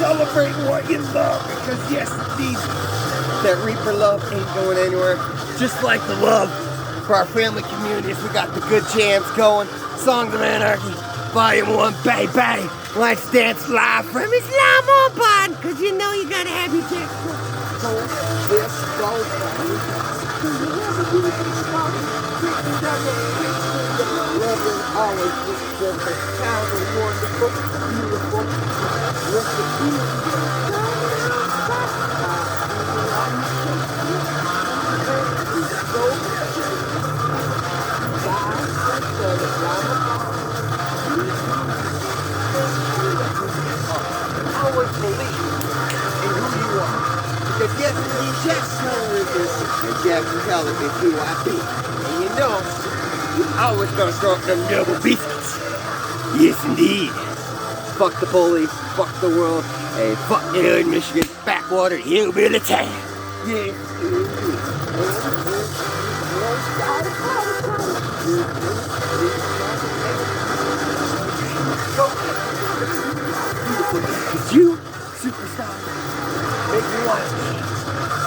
celebrate what you love, because yes, indeed, that Reaper love ain't going anywhere. Just like the love for our family communities, we got the good jams going. Songs of Anarchy, Volume 1, baby. Let's dance live from Islamabad, because you know you gotta have your jack. So this goes always the town is wonderful, beautiful, always believe in who you are. Because yes, Jack's resistance and Jack's intelligence is who I be. And you know, you're always gonna throw up them double biscuits. Yes, indeed. Fuck the police, fuck the world, and fuck the hood, Michigan, backwater, hillbilly town. Yes, Cause you, superstar, make me want to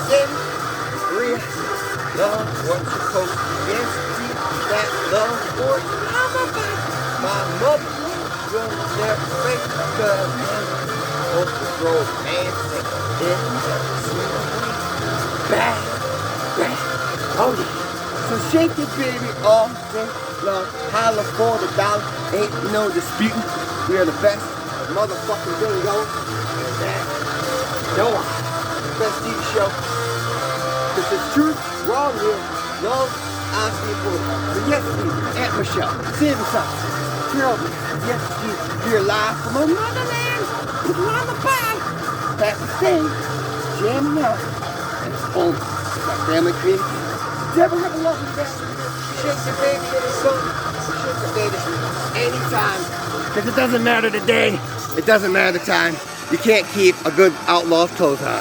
sing, real love, what you post, yes, deep, that love for my mother will never break the romantic in bad, oh yeah. So shake it, baby, all day long, holla for the dollar, ain't no disputing, we are the best motherfucking thing going, and that, no one, best TV show, because it's truth, wrong here, love, honesty, and food. So yes, Aunt Michelle, Sandy Sauce, Carol, yes, you're live from our motherland, Islamabad, Pakistan, jamming out, and it's home, it's our family community. Deborah, have a lovely day. Shake the baby in the sun, shake the baby anytime, because it doesn't matter the day, it doesn't matter the time. You can't keep a good outlaw's clothes on.